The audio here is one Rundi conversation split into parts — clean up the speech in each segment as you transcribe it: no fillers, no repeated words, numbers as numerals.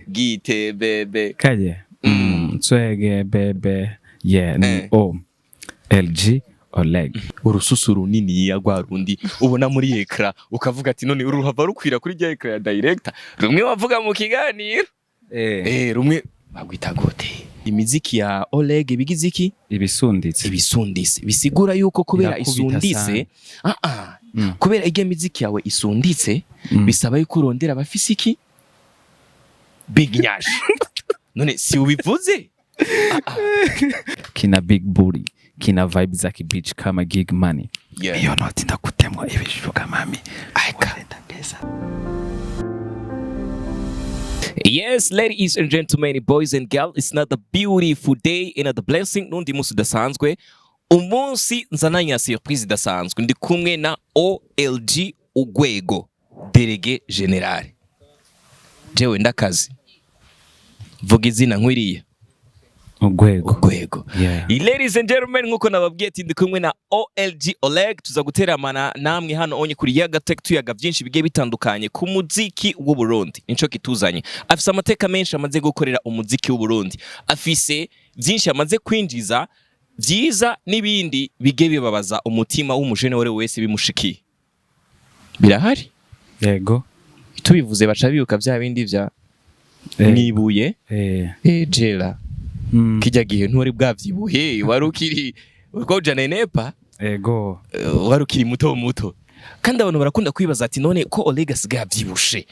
gite bebe kaje twege bebe ni OLG OLEGUE urususu runini ya rwarundi ubona muri ekra ukavuga ati none uruhava rukwira kuri rya ekra ya director rumwe wavuga mu kiganiro rumwe bagwita gute imiziki ya OLEGUE bigize iki ibisundise bisigura yuko kubera isundise kubera ige miziki yawe isunditse bisaba yuko urondera abafisi iki big nyash none si ubivuze kina big booty kina vibes za beach kama gig money iyo noti ndakutemwa ibishuka mami aikaleta pesa. Yes, ladies and gentlemen, boys and girls, it's not a beautiful day and a blessing nundi musi dasanzwe. Umunsi nzananya surprise dasanzwe ndi kumwe na OLG Urwego Délégué Général. Jewe ndakazi. Vuga izina nkwiriye. Urwego. Yeah. Ladies and gentlemen, nkuko nababwiye ati ndi kumwe na OLG OLEGUE tuza guteramana namwe hano onye kuri yaga tech tuyaga byinshi bigiye bitandukanye ku muziki w'u Burundi. Nico kituzanye. Afise amateka menshi amaze gukorera umuziki w'u Burundi. Afise byinshi amaze kwinjiza vyiza nibindi bigiye bibabaza umutima w'umujene wese bimushikiye. Birahari? Yego. Tubivuze baca bibuka bya bindi vya nibuye. Jela. Kijya gihe ntwari bwavyibuhe warukiri uko jana nepa ego warukiri muto kandi abantu barakunda kwibaza ati none ko OLEGUE asigaye avyibushe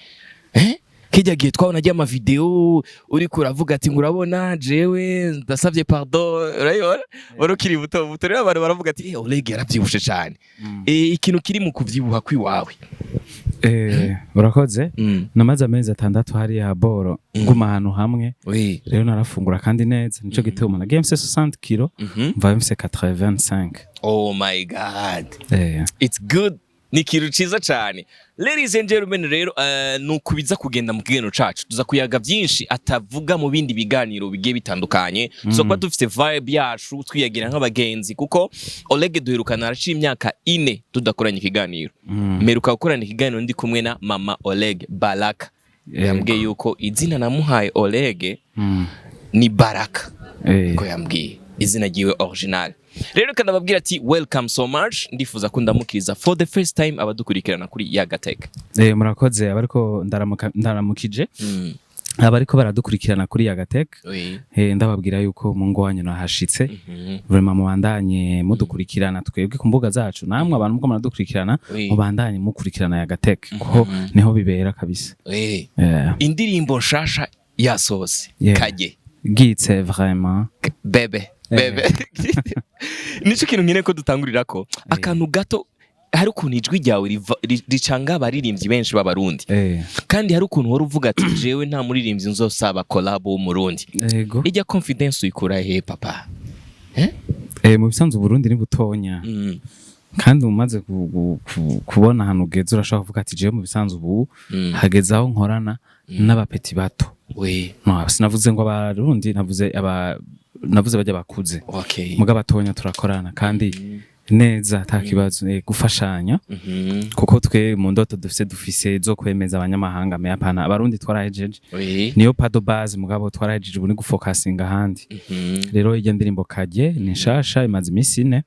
kijya gihe twabona ajya ama video uri kuravuga ati ngurabona jewe ndasavye pardon urayibona warukiri muto rero abantu baravuga ati OLEGUE yaravyibushe cyane ikintu kiri mu kuvyibuha kwiwawe urakoze namaze amezi 6 hari ya boro nguma ahantu hamwe rero narafungura kandi neza nico gituma nagiye mfise 60 kilo mva mfise 85. Oh my god. It's good. Nikiru ciza cyane. Ladies and gentlemen, rero nukubiza kugenda mu kigeno cacu tuza kuyaga byinshi atavuga mu bindi biganiro bigiye bitandukanye tuzokuba dufite vibe yacu twiyagira nk'abagenzi kuko OLEGUE duherukana araci imyaka 4 tudakoranye ikiganiro meruka gukorana ikiganiro ndi kumwe na mama OLEGUE Baraka yambwiye yuko izina namuhaye OLEGUE ni Baraka ko yambwiye izina giwe original. Rero kanababwira ati welcome so much ndifuza ko ndamukiriza for the first time abadukurikirana kuri Yaga Tech. Murakoze abariko ndaramukije abariko baradukurikirana kuri Yaga Tech ndababwira yuko mu ngo wanyu nahashitse vraiment mubandanye mudukurikirana twebwe ku mbuga zacu namwe abantu muko muradukurikirana mubandanye mukurikirana Yaga Tech ko niho bibera kabisa. Indirimbo nshasha yasohose kaje gitse vraiment bebe nico kintu nkine ko dutangurira ko akantu gato hari ukuntu ijwi ryawe ricanga abaririmbyi benshi b'abarundi kandi hari ukuntu wari uvuga ati jewe nta muririmbyi nzosaba collab w'umurundi ijya confidence uyikura he papa mu bisanzwe Burundi ni butonya kandi umaze kubona hano ugeze urashaka kuvuga ati jewe mu bisanzwe ubu hageze aho nkorana n'abapeti bato no sinavuze ngo abarundi navuze bajya bakuze muga batonya turakorana kandi neza atakibazo gufashanya kuko twe mu ndoto dufise zo kwemeza abanyamahanga me apana abarundi twarahejeje niyo pado base mugabo twarahejeje ubu ni gufocusinga handi rero iyo ndirimbo kaje ni nshasha imaze imisi 4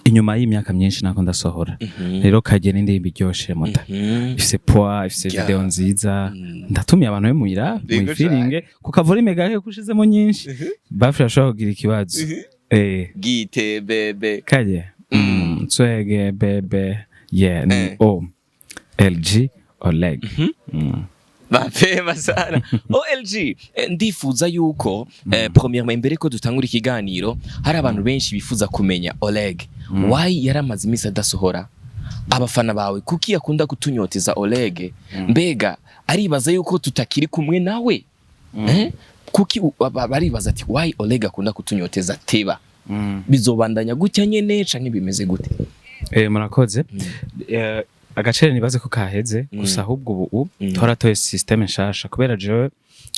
inyuma y'imyaka myinshi nako ndasohora rero kaje n'indirimbo iryoshe muta ifise poa ifise video nziza ndatumiye abantu bemuyira mu feeling kuko volume gahe kushizemo nyinshi bafasha kugira ikibazo gite bebe kaje twege bebe ni OLG OLEGUE Bapema sana. OLG ndifuza yuko premièrement imbere ko dutangura ikiganiro hari abantu benshi bifuza kumenya OLEGUE why yaramaze imisi adasohora abafana bawe kuki yakunda kutunyoteza OLEGUE mbega aribaza yuko tutakiri kumwe nawe kuki baribaza ati why OLEGUE akunda kutunyoteza teba bizobandanya gutya nyene canke bimeze gute murakoze agacere nibaze ko kaheze gusa ahubwo ubu twaratoye system nshasha kubera jewe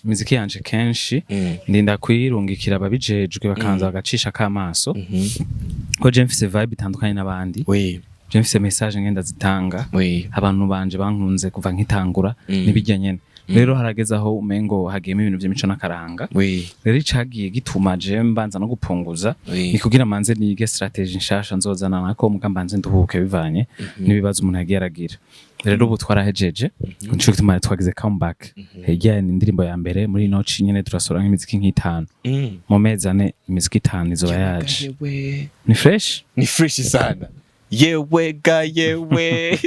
imiziki yanje kenshi ndinda kwirungikira ababijejwe bakanza bagacisha kamaso ko je mfise vibe itandukanye n'abandi je mfise message ngenda zitanga abantu banje bankunze kuva nkitangura nibijya nyene rero harageze aho umengo hagiyemo ibintu by'imico n'akaranga rero icagiye gituma je mbanza no gupunguza ni kugira manze nige strategy nshasha nzozana nako muga mbanze nduhuke bivanye n'ibibazo umuntu yagiye aragira rero ubu twarahejeje nico gituma twagize comeback hejyanye indirimbo ya mbere muri noci nyene turasora nk'imiziki nk'itanu mu mezi ane imiziki itanu izoba yaje ni fresh sana yewe ga yewe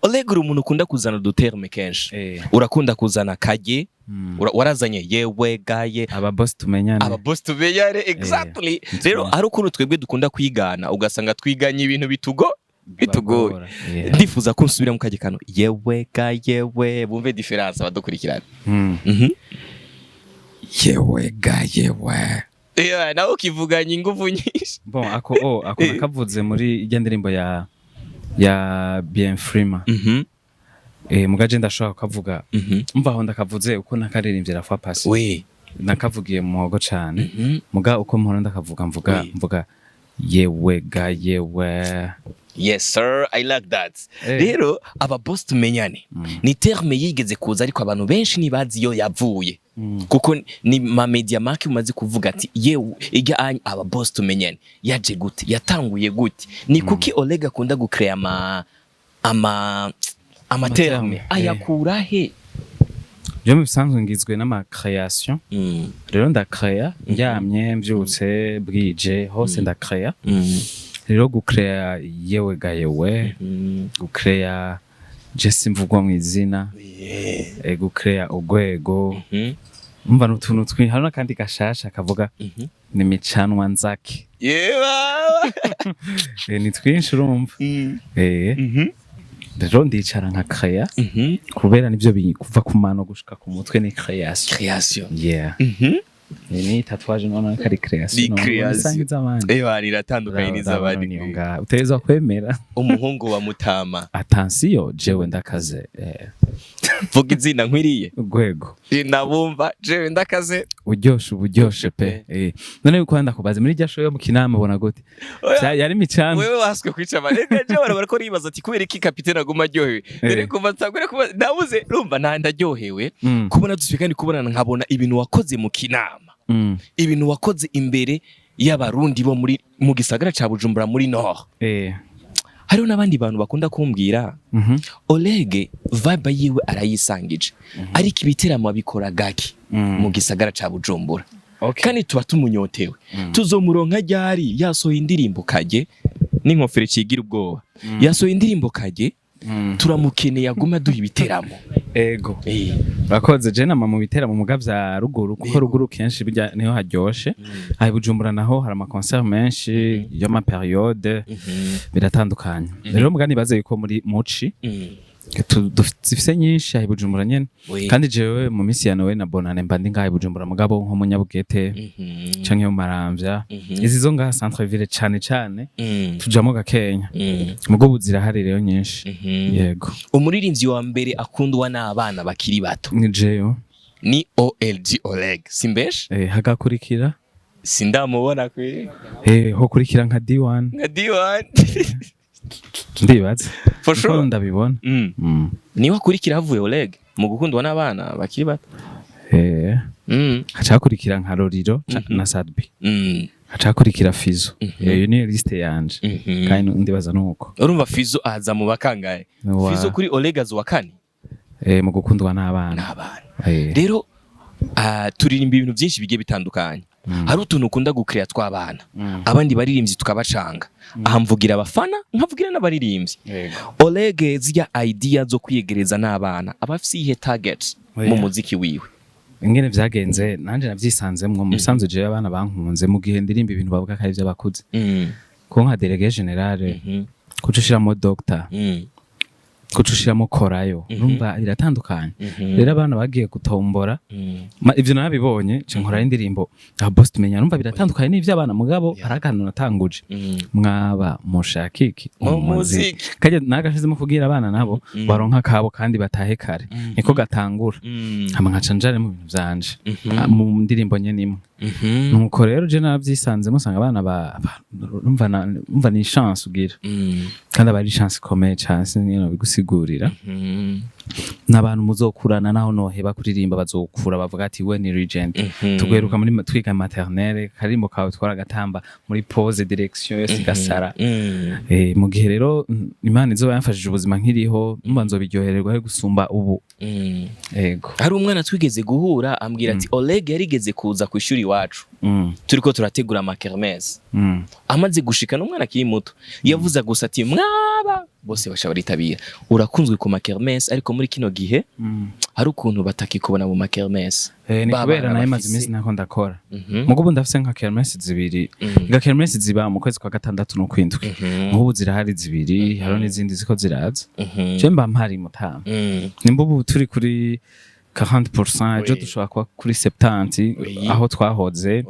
Olegure umuntu ukunda kuzana uduterme kenshi urakunda kuzana kaje warazanye yewe gaye aba boss tumenyane exactly rero ari ukuntu twebwe dukunda kwigana ugasanga twiganye ibintu bitugoye ndifuza ko nsubira mu kaje kano yewe ga yewe bumve difference abadukurikirana yewe ga yewe nawe ukivuganye ingufu nyinshi bon ako nakavuze muri ijya ndirimbo ya bien frima mugaje ndashaka kuvuga umva aho ndakavuze uko nakaririmbye rafa pasi nakavugiye mu muhogo cyane muga uko mpora ndakavuga mvuga yewe ga yewe. Yes sir, I like that. Rero aba boss tumenyane ni terme yigeze kuza ariko abantu benshi nibazi yo yavuye kuko ni ma media market umaze kuvuga ati yewe ijya aba boss tumenyane yaje gute yatanguye gute ni kuki Oleg akunda gucreate ama terme ayakura he? Je bisanzwe ngizwe n'ama création rero ndacrea njyamye mbyutse bwije hose ndacrea rero gucrea yewe ga yewe gucrea je simvugwa mu izina gucrea ogwego umva n'utuntu twinshi hano kandi gashasha kavuga ni micanwa nzaki ni twinshi urumva rero ndicara nka crea kubera nivyo bikuva ku mano gushika ku mutwe ni création ni tatuwaje none kari création iratandukanye n'izabandi uteza kwemera umuhungu wa Mutama attention jewe ndakaze vuga izina nkwiriye urwego nabumva jewe ndakaze uburyoshe pe none uko ndakubaza muri rya show yo mu Kinama bona gute yari micana wewe waswe kwica amarega je barako ribaza ati kubera iki capitaine aguma aryohewe dore kuva nsagure kuba nabuze rumva ndaryohewe kubona dusubika ndi kubona nkabona ibintu wakoze mu Kinama ibintu wakoze imbere y'abarundi bo muri mu gisagara ca Bujumbura muri Nord hariho n'abandi bantu bakunda kumbwira Oleg vibe yiwe arayisangije ariko ibiteramo abikora gaki mu gisagara ca Bujumbura kandi tuba tumunyotewe tuzomuronka ryari yasohoye indirimbo kaje n'inkofero cigira ubwoba yasohoye indirimbo kaje turamukeneye aguma duha ibiteramo ego bakoze je nama mu bitera mu mugavya ruguru kuko ruguru kenshi bijya niho haryoshe ayi Bujumbura naho hari ama concert menshi yo ma periode biratandukanye rero mugani baze yuko muri muci dufise nyinshi ayi Bujumbura nyene kandi jewe mu misi ya Noel na Bonane mbandi ngayi Bujumbura mugabo nko munyabugete canke mu Maramvya izi zo ngaha centre ville cane tujamo gakenya mugo buzira hari rero nyinshi yego umuririmbyi wa mbere akundwa n'abana bakiri bato ni jewe ni OLG Oleg simbesh hagakurikira sindamubona kwe hokurikira nka D1 ndibaza for sure ndabibona ni wakurikira havuye Oleg mu gukundwa n'abana bakiri bato hacakurikira nka Roriro na Sadbi hacakurikira Fizo iyo ni liste yanje kandi ndibaza nuko urumva Fizo aza mu bakangaye Fizo kuri Oleg azo wakani mu gukundwa n'abana rero turirimba ibintu byinshi bigiye bitandukanye hari utuntu ukunda gucreate tw'abana abandi baririmbyi tukabacanga ahamvugira abafana nkavugira n'abaririmbyi Oleg zya idea zo kwiyegereza n'abana abafisi ihe target mu muziki wiwe ingene vyagenze nanje navyisanzemwe mu bisanzwe je abana bankunze mu gihe ndirimba ibintu bavuga kari by'abakuze ko nka délégué général kucushiramo doctor kucushiramo korayo urumva biratandukanye rero abana bagiye gutombora ivyo nabibonye cyo nkora indirimbo boss tumenya urumva biratandukanye n'ivyo abana mugabo arakantu natanguje mwaba mushakiki umuziki kaje nagashizemo kugira abana nabo baronka kabo kandi batahe kare niko gatangura hama nkaca njare mu bintu vyanje mu ndirimbo nyene imwe nuko rero je navyisanze musanga abana umva ni chance ugira kandi abari chance ikomeye cyane sinino bigusigurira n'abantu muzokurana naho noheba kuririmba bazokura bavuga ati we ni legend tugweruka muri twiga maternelle karimbo kawe twaragatamba muri pause direction yose gasara mu gihe rero Imana izoba yamfashije ubuzima nkiriho numva nzobiryohererwa ari gusumba ubu yego hari umwana twigeze guhura ambwira ati Oleg yarigeze kuza ku ishuri iwacu turiko turategura amakermesse amaze gushika n'umwana akiri muto yavuza gusa ati mwaba bose basha baritabira urakunzwe ku makermesse ariko muri kino gihe hari ukuntu batakikubona mu makermesse ni kubera nayo maze iminsi nako ndakora mugo ndafise nka kermesse zibiri ga kermesse ziba mu kwezi kwa gatandatu no kwindwi nk'ubu zirahari zibiri haro n'izindi ziko ziraza je mba mpari mutama nimba ubu turi kuri 40% ejo dushobora kuba kuri 70 aho twahoze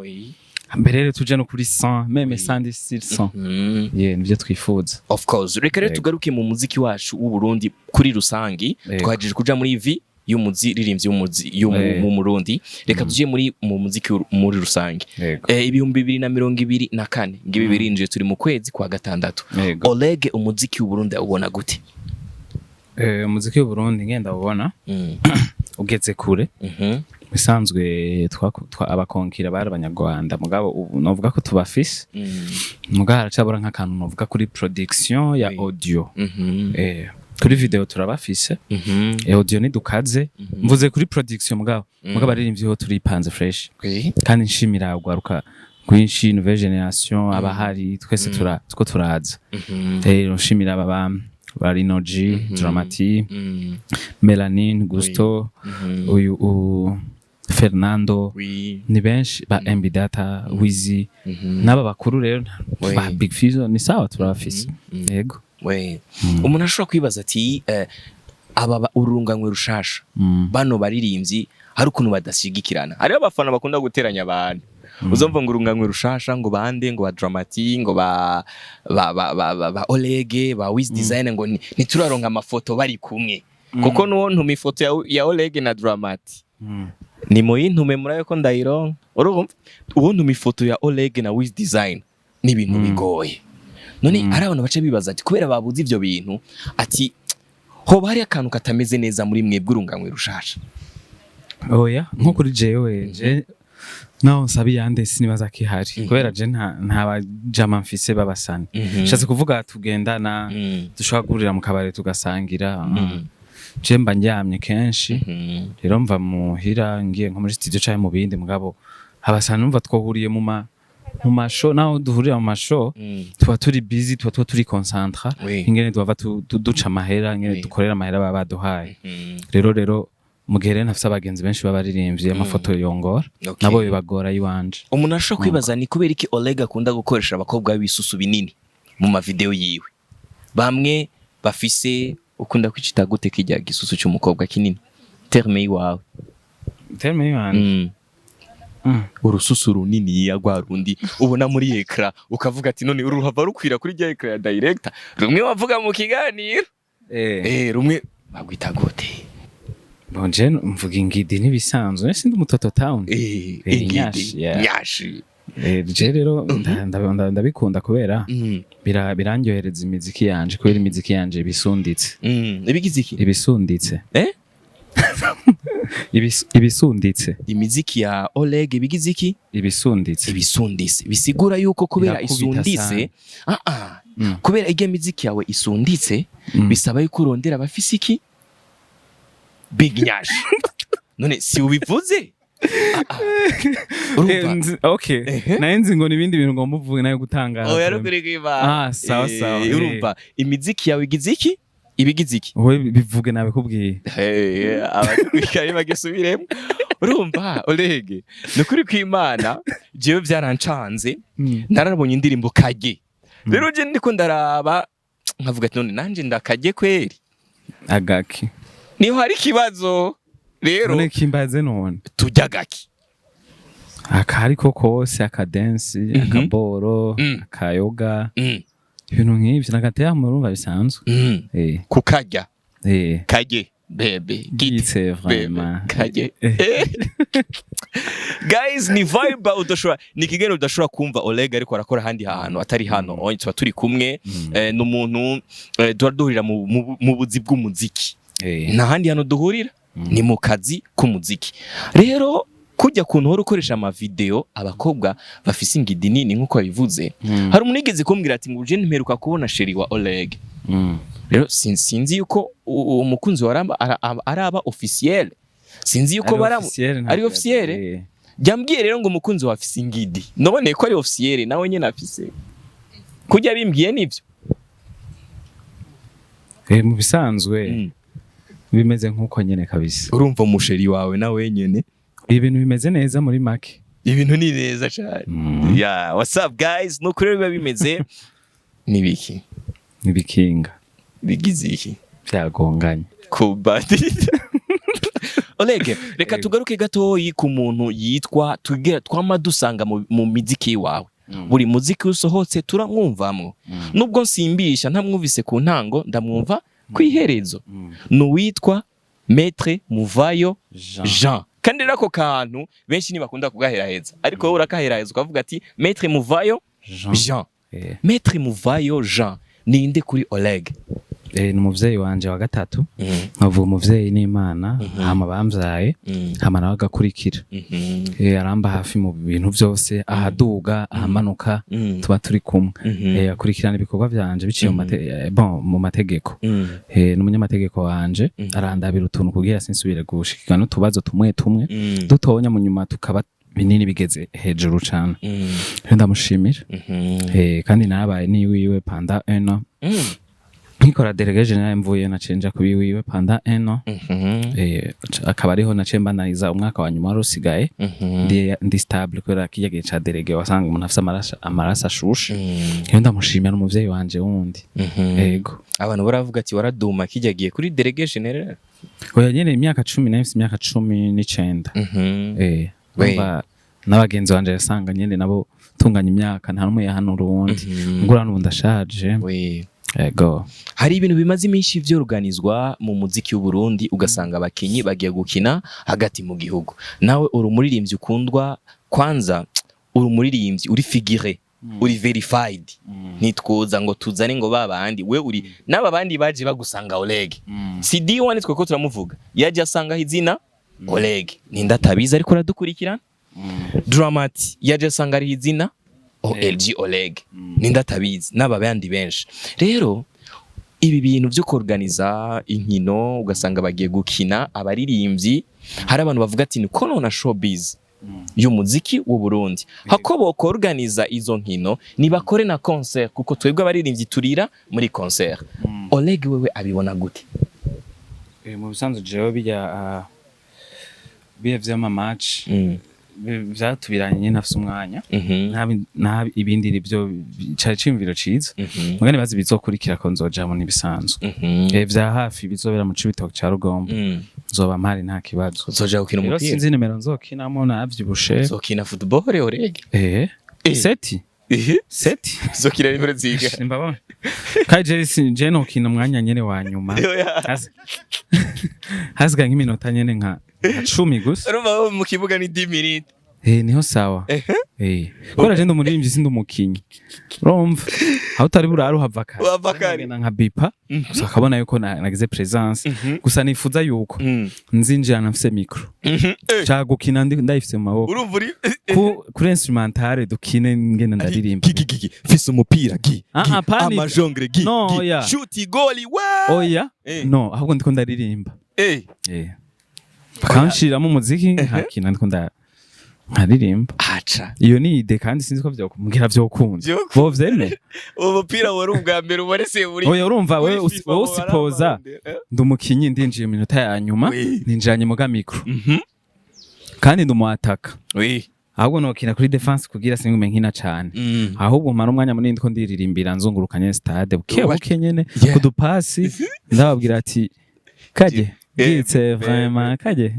mbere rero tuje no kuri 100 meme 100 nivyo twifuza of course reka rero tugaruke mu muziki wacu w'u Burundi kuri rusangi twajije kuja muri ivi y'umuziririmbyi mu Burundi reka tuje mu muziki muri rusangi ibihumbi 2024 ngibi birinje turi mu kwezi kwa gatandatu Oleg umuziki w'u Burundi ubona gute umuziki w'u Burundi ngenda ubona ugeze kure bisanzwe abakonkira bari abanyarwanda mugabo ubu novuga ko tubafise mugabo haracabura nk'akantu novuga kuri production ya audio kuri video turabafise audio ni dukaze mvuze kuri production mugabo baririmbyi ho turipanze fresh kandi nshimira ugwaruka kwinshi nouvelle generation abahari twese turaza nshimira aba Barinoji, Dramati, Melanine, Gusto, uyu Fernando, ni benshi ba MB Data, Wizi, naba bakuru rero ba Big Fizzo ni sawa turabafise. Yego. Umuntu ashobora kwibaza ati aba urunganywe rushasha bano baririmbyi hari ukuntu badashigikirana. Hari abafana bakunda guteranya abantu. Uzumva ngo urunganywe rushasha ngo bande ngo ba Dramati ngo ba Olege ba Wiz Design ngo nituraronka amafoto bari kumwe kuko nuwo ntuma ifoto ya Olege na Dramati ni moyintume murayo ko ndayironka urumva uwo ntuma ifoto ya Olege na Wiz Design ni ibintu bigoye none ari abantu bace bibaza ati kubera babuze ivyo bintu ati hoba hari akantu katameze neza muri mwebwe urunganywe rushasha oya nko kuri jewe naho nsabi yande sinibaza kihari kubera je nta bajama mfise babasani shatse kuvuga tugendana dushobora gurira mu kabare tugasangira je mba njyamye kenshi rero mva muhira ngiye nko muri studio caye mu bindi mugabo abasani numva twohuriye mu masho naho duhurira mu masho tuba turi busy tuba turi concentra ingene duva duca amahera ingene dukorera amahera baba baduhaye rero mugere nafise abagenzi benshi babaririmbye amafoto yongora nabo bibagora yiwanje umuntu ashobora kwibaza ni kubera iki Oleg akunda gukoresha abakobwa b'ibisusu binini mu ma video yiwe bamwe bafise ukunda kwicita gute kijya gisusu cy'umukobwa kinini terme yiwawe urususu runini yagwarundi ubona muri ekra ukavuga ati none uruhava rukwira kuri rya ekra ya director rumwe wavuga mu kiganiro rumwe bagwita gute bonje mvuga ingidi nibisanzwe sindi umutoto town nyashi je rero ndabikunda kubera birandyohereza imiziki yanje kubera imiziki yanje bisunditse ibigiziki ibisunditse ibisunditse imiziki ya Oleg ibigiziki ibisunditse bisigura yuko kubera isunditse kubera ige miziki yawe isunditse bisaba yuko urondera abafise iki big nyash none si ubivuze okay nayenzi ngo nibindi bintu ngomba uvuge nayo gutangara oya rukurikiba sawa urumva imiziki yawe igiziki ibigiziki wowe bivuge nabe kubwiye abakwikaye bagisubiremo urumva Oleg nukuri kw'Imana jewe byarancanze narabonye indirimbo kage rero je ndiko ndaraba nkavuga ati none nanje ndakage kweri agaki niho hari kibazo rero none kimbaze none tujya gaki akari kose akadensi akaboro akayoga ibintu nk'ibyo nagateye mu rumva bisanzwe kukarya kage bebe gitse vraiment kaje guys ni vibe udashobora ni kigero udashobora kumva Oleg ariko arakora handi hantu atari hano onye tuba turi kumwe n'umuntu duhurira mu buzi bw'umuziki nta handi hano duhurira ni mu kazi k'umuziki rero kujya kuntu horo ukoresha ama video abakobwa bafise ingidi nini nkuko bivuze hari umuntu yigeze kumbwira ati ngo je ntemeruka kubona sheri wa Oleg rero sinzi yuko umukunzi waramba araba officiel sinzi yuko baramu ari officiel jambwiye rero ngo umukunzi wafise ingidi none ko ari officiel nawe nyene afise kujya bimbwiye nivyo mu bisanzwe bimeze nkuko nyene kabisa urumva umusheri wawe nawe nyene ibintu bimeze neza muri make ibintu ni neza cyane yeah what's up guys no kure biba bimeze nibiki nibikinga bigize iki byagonganye kubati Oleg reka tugaruke gatoyi ku muntu yitwa twama dusanga mu miziki wawe buri muziki usohotse turamwumvamwo nubwo nsimbisha ntamwumvise ku ntango ndamwumva kwiherezo no witwa Maître Muvayo Jean kandi rako kantu benshi nibakunda kugaheraheza ariko wowe urakaheraheza ukavuga ati Maître Muvayo Jean Maître Muvayo Jean ninde kuri Oleg ni umuvyeyi wanje wa gatatu nkavuga umuvyeyi n'Imana hama bamvyaye hama nawe agakurikira aramba hafi mu bintu byose ahaduga ahamanuka tuba turi kumwe akurikirana ibikorwa byanje biciye mu mategeko n'umunyamategeko wanje arandabira utuntu kugira sinsubire gushikana n'utubazo tumwe dutonya mu nyuma tukaba binini bigeze hejuru cyane ndamushimira kandi nabaye ni wiwe panda 1 an nkikora délégué général mvuye na cenja kubi wiwe panda 1 an akaba ariho na cemba naiza umwaka wa nyuma rusigaye ndi stable kubera kijya ca délégué wasanga umuntu afite amarasa ashushe iyo ndamushimira n'umuvyeyi wanje wundi yego abantu baravuga ati waraduma kijyagiye kuri délégué général oya nyene imyaka 10 n'imyaka imyaka 19 n'abagenzi banje yasanga nyene nabo tunganya imyaka nta numwe yahanura uwundi ngura n'ubundi ashaje ego hari ibintu bimaze iminsi vyorganizwa mu muziki w'u Burundi ugasanga abakinyi bagiye gukina hagati mu gihugu nawe uri umuririmbyi ukundwa kwanza uri umuririmbyi uri figure uri verified nitwoza ngo tuzane ngo babandi we uri naba bandi baje bagusanga Oleg si D1 twe ko turamuvuga yaje asanga izina Oleg ninda tabiza ariko radukurikirana Dramati yaje asanga ari izina OLG Oleg ninda tabizi naba bandi benshi rero ibi bintu byo kuorganiza inkino ugasanga bagiye gukina abaririmbyi hari abantu bavuga ati ni ko nona showbiz y'umuziki w'u Burundi hakobo ko organiza izo nkino nibakore na concert kuko twebwe abaririmbyi turira muri concert Oleg wewe abibona gute mu bisanzwe jewe bijya vyama match vyatubiranye nafise umwanya nta ibindi rivyo cari cimviro ciza mugane bazi bizokurikira ko nzojamo nibisanzwe vya hafi bizobera mu cibitoke ca Rugombo nzoba mpari nta kibazo uzoja gukina umupira sinzi nimero nzokinamo navyibushe nzokina football Oleg seti zokina nimero ziga mbabona kaje je no kina umwanya nyene wa nyuma hasigaye nk'iminota nyene nka 10 gusa urumva mu kibuga ni 10 minutes niho sawa kora je ndo muririmbyi sindi umukinyi urumva aho utari buraro havakari nka bipa gusa akabona yuko nagize presence gusa nifuza yuko nzinjira nafise micro cyagukina ndayifise mu maboko urumva uri kuri instrumentale dukine ngene ndaririmba fise umupira amajongre shoot goli oya no ahubwo ndiko ndaririmba bakanshiramo umuziki nkakina ndiko nkaririmba iyo ni ide kandi sinzi ko vyokumugira vyokunze bo vyeme umupira wari ubwa mbere ubarese buri oya urumva wewe usipoza ndumukinyi ndinjiye mu minota ya nyuma ninjanye mu ga micro kandi ndumuataka ahubwo nokina kuri defense kugira singume nkina cyane ahubwo mara umwanya munini ndiko ndiririmbira nzungurukanye stade buke nyene kudupasi ndababwira ati kaje gitse vraiment kaje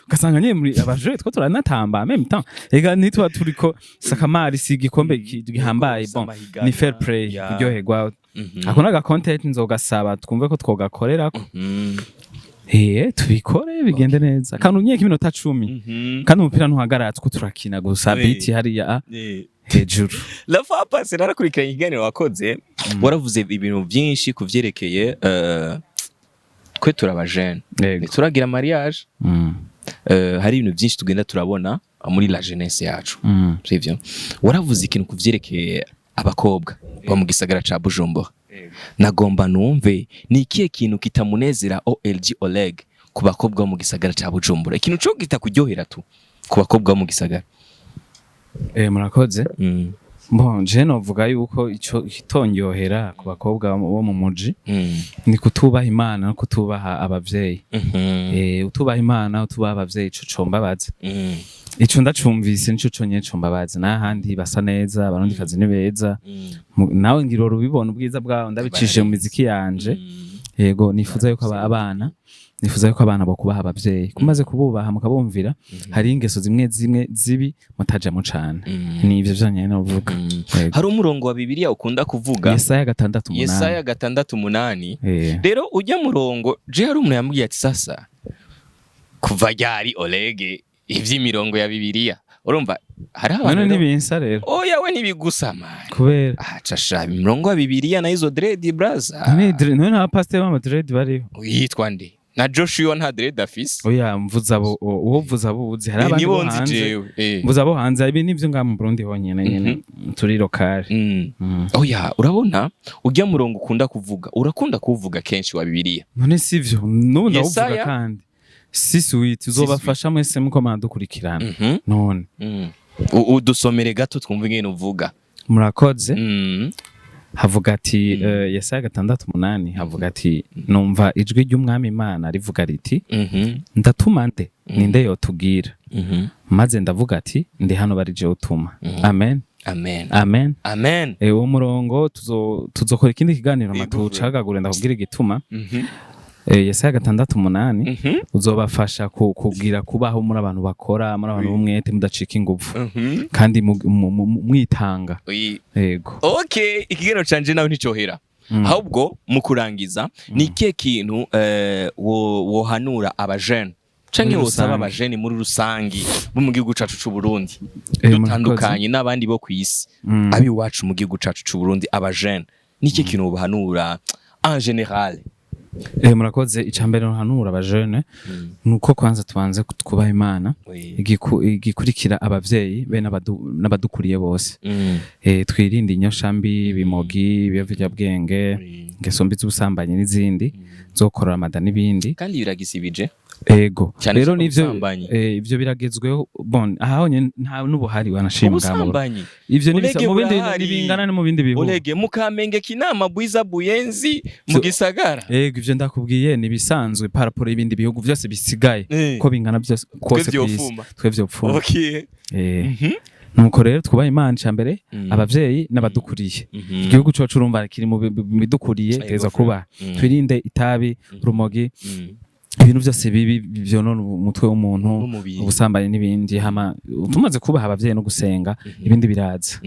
ugasanga nyine muri abaje two turanatamba même temps ega nitwa turiko sakamari sigikombe gihambaye bon ni fair play kuryoherwa akona ga content nzogasaba twumve ko twogakorerako tubikore bigende neza kandi unyeka iminota 10 kandi umupira ntuhagaratse ko turakina gusa biti hariya hejuru. La fois passée narakurikiranye ikiganiro wakoze waravuze ibintu byinshi kuvyerekeye twe turabajene turagira mariage hari ibintu byinshi tugenda turabona muri la jeunesse yacu sivyo waravuze ikintu kuvyerekeye abakobwa bo mu gisagara ca Bujumbura nagomba numve ni ikihe kintu kitamunezera OLEGUE ku bakobwa bo mu gisagara ca Bujumbura ikintu cyo gita kuryohera tu ku bakobwa bo mu gisagara murakoze bon je novuga yuko ico kitongyohera ku bakobwa bo mu muji ni kutubaha Imana no kutubaha abavyeyi utubaha Imana utubaha abavyeyi ico combabaza ico ndacumvise nico conye combabaza nahandi basa neza abarundi kazi ni beza nawe ngiroro ubibona ubwiza bwawo ndabicishije mu miziki yanje yego nifuza yuko abana bo kubaha abavyeyi kumaze kububaha mukabumvira hari ingeso zimwe zibi mutajamo cane ni ivyo vyanye novuga hari umurongo wa Bibiliya ukunda kuvuga Yesaya 6:8 Yesaya 6:8 rero ujya murongo je hari umuntu yambwiye ati sasa kuva ryari OLEGUE ivy'imirongo ya Bibiliya urumva hari abantu n'ibinsa rero oya we nibigusama kubera acasha imirongo ya Bibiliya na izo dread braza nta pastor wa dread bariho yitwa nde na Joshua nta dread afise oya mvuza uwo vuza buzi hari abandi bonze mvuza bo hanze ibi nivyo ngamu Burundi honyene nyene turi local oya urabona ujya murongo ukunda kuvuga urakunda kuvuga kenshi wa Bibiliya none sivyo nubu ndavuga kandi sweet uzobafasha mwese muko mandukurikirana none udusomere gato twumva ingene uvuga murakoze havuga ati Yesaya 6:8 havuga ati numva ijwi ry'umwami Imana rivuga riti ndatuma nde ninde yotubwira maze ndavuga ati ndi hano barije utuma amen uwo murongo tuzokora ikindi kiganiro matucagagure ndakubwira igituma Yesaya 6:8 uzobafasha kubwira kubaho muri abantu bakora muri abantu b'umwete mudacika ingufu kandi mwitanga yego okay ikiganiro canje nawe nticohera ahubwo mu kurangiza ni ikihe kintu wohanura abajene canke wosaba abajene muri rusangi bo mu gihugu cacu c'u Burundi dutandukanye n'abandi bo kwisi abi wacu mu gihugu cacu c'u Burundi abajene ni ikihe kintu wohanura en général murakoze icambere nhanura abajene nuko kwanza tubanze kubaha Imana igikurikira abavyeyi be n'abadukuriye bose twirinde inyoshambi bimogi ibiyovyabwenge ngeso mbi z'ubusambanyi n'izindi zokorora amada n'ibindi kandi biragisibije ego rero nivyo ivyo biragezweho bon ahonye nta nubuhari wanashimwa ivyo mu bindi bingana no mu bindi bihugu OLEGUE mukamenge kinama bwiza buyenzi mu gisagara ego ivyo ndakubwiye ni bisanzwe paraporo y'ibindi bihugu byose bisigaye ko bingana byose kose twevyo pfuma okay nuko rero twubaha Imana cyambere abavyeyi n'abadukuriye igihugu cyo curumva kiri mu bidukuriye teza kuba twirinde itabi rumogi ibintu byose bibi byonona umutwe w'umuntu ubusambanye n'ibindi hama tumaze kubaha abavyeyi no gusenga ibindi biraza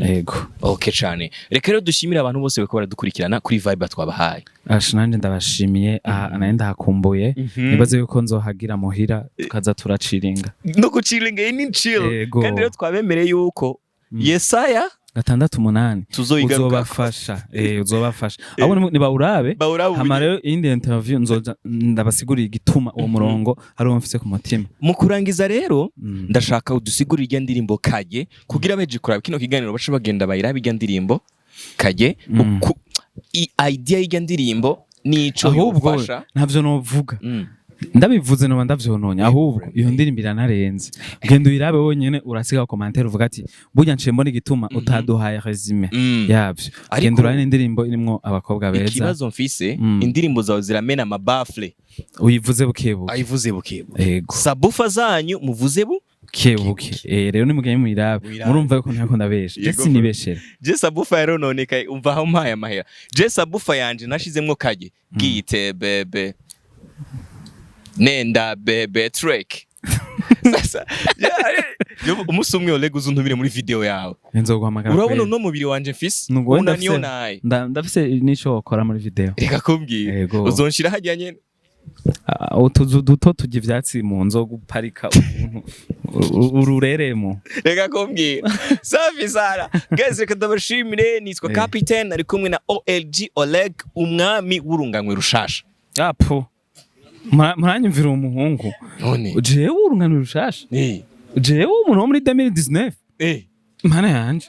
yego okay cyane reka rero dushimira abantu bose bako baradukurikirana kuri vibe twabahaye nanje ndabashimiye naenda hakumbuye nibaze yuko nzohagira muhira tukaza turaciringa no kuciringa ni chill kandi rero twabemereye yuko Yesaya 6:8 uzobafasha abo ni baurabe hama rero indi interview nzoja ndabasigurira igituma uwo murongo ari umfise ku mutima mu kurangiza rero ndashaka udusigurira irya ndirimbo Kaje kugira beje kuraba kino kiganiro bace bagenda bayirabe irya ndirimbo Kaje idea y'irya ndirimbo nico yofasha ntavyo novuga ndabivuze no ndavyononye ahubwo iyo ndirimbo iranarenze genda uyirabe wonyene urasiga commentaire uvuga ati burya nce mbona igituma utaduhaye resume yavyo genda urane indirimbo irimwo abakobwa beza ikibazo mfise indirimbo zawe ziramena amabafle uyivuze bukebuke ayivuze bukebuke sabufa zanyu muvuze kebuke rero ni mugenye mwirabe murumva yuko ntako ndabesha je sinibeshera je sabufa rero noneka umva aho mpaye amahera je sabufa yanje nashizemwo Kaje gite bebe nenda bebe track sasa umusumwe OLEGUE uzuntumire muri video yawe nzoguhamagara urabona no mubiri wanje mfise unaniyo naye ndafise nico okora muri video reka kumbwira uzonshira hajya nyene utuzu duto tujya ivyatsi mu nzo guparika urureremo reka kumbwira safi sana guys reka ndabashimire nitwa Capitaine ari kumwe na OLEGUE umwami w'urunganwe rushasha apo muranyumvira umuhungu none jewe urunganwe rushasha jewe umuntu wo muri 2019 mana yanje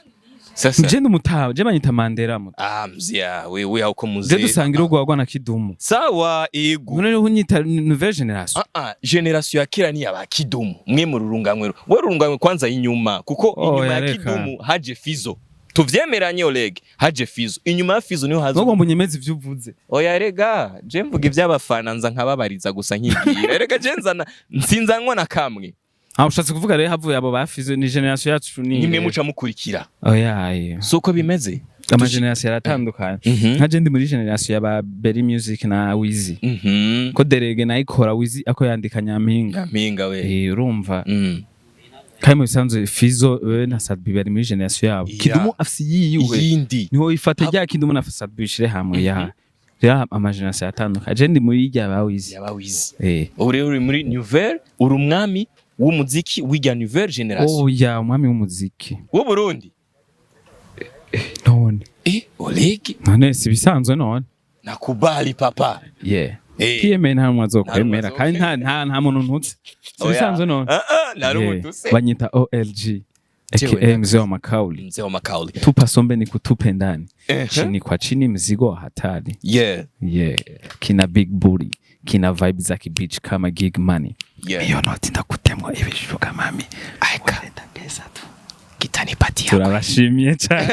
sasa je ndumutawe je banyita Mandela muto mzia wewe hauko muzee je dusangira ugwagwa na kidumu sawa ego none unyita nouvelle generation generation ya kera ni yaba kidumu mwe mu rurunganwe we rurunganwe kwanza inyuma kuko inyuma ya kidumu haje Fizo tuvyemeranye OLEGUE haje Fizo inyuma ya Fizo niho hazo ngo munyemezi ivyo uvuze oya rega je mvuga ivy'abafana nza nkababariza gusa nkigira rega je nzana nsinzanwa na kamwe ushatse kuvuga rero havuye abo bafize ni generation yacu ni nimwe muca mukurikira oya soko bimeze ama generation yaratandukanye nka je ndi muri generation yaba Berry Music na Wizi ko derege nayikora Wizi ako yandika Nyampinga we urumva kandi mu bisanzwe Fizo we na Sadbi bari muri generation yabo Kidumu afisi yiwe niho ifata rya Kidumu na Sadbi shire hamwe ya ama generation yatandukanye je ndi muri rya ba Wizi ubu rero uri muri Nouvelle uri umwami w'umuziki w'ijya nouvelle generation ya umwami w'umuziki wo Burundi none OLEGUE none si bisanzwe none nakubali papa PMN nta mwazo kwemera kandi nta muntu ntutse si bisanzwe none banyita OLG aka mzee wa makauli tupa sombe ni kutupe ndani chini kwa chini mzigo wa hatari kina big booty kina vibes za beach kama gig money iyo noti ndakutemwa ibishuka mami aika ndageza tu kitanipatia turabashimiye cyane